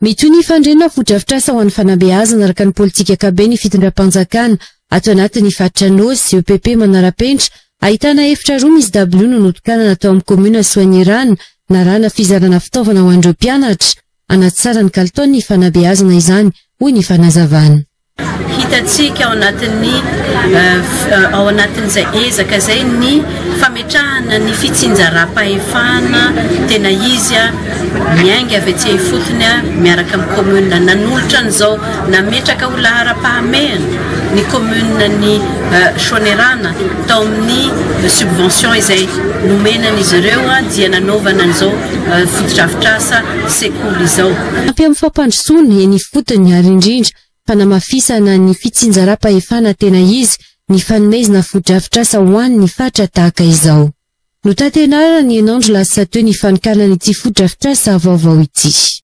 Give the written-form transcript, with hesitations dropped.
Mitoy ny fandrenona fodrafitrasa ho an'ny fanabeazana araka ny politika akabe ny fitondram-panjakana ato anatin'ny faritra Nosy EPP Manarapenitra ahitana efitra roa misy W nonotokana natao amin'ny komuna Soanirana narana fizarana fitaovana ho an'ireo mpianatra anatsara ny kalitaon'ny fanabeazana izany hoy ny fanazavana. Hitatsika ao anatin'izay ezaka izay ny fametrahana ny fitsinjaram-pahefana tena izy miainga avy aty fotony miaraka amin'ny komuna nanolotra an'izao nametraka ho lahara-pahamehana ny komuna ny Soanirana tao amin'ny subvention izay nomenan'izy ireo dia nanaovana an'izao fotodrafitrasa sekoly izao. Ampy amin'ny fampandrosoana ny fotony ary indrindra fanamafisana ny fitsinjaram-pahefana tena izy ny fanomezana fotodrafitrasa ho an'ny faritra tahaka izao. Notanterahana ny Andro lasa teo ny fanokanana ity fotodrafitrasa vaovao ity.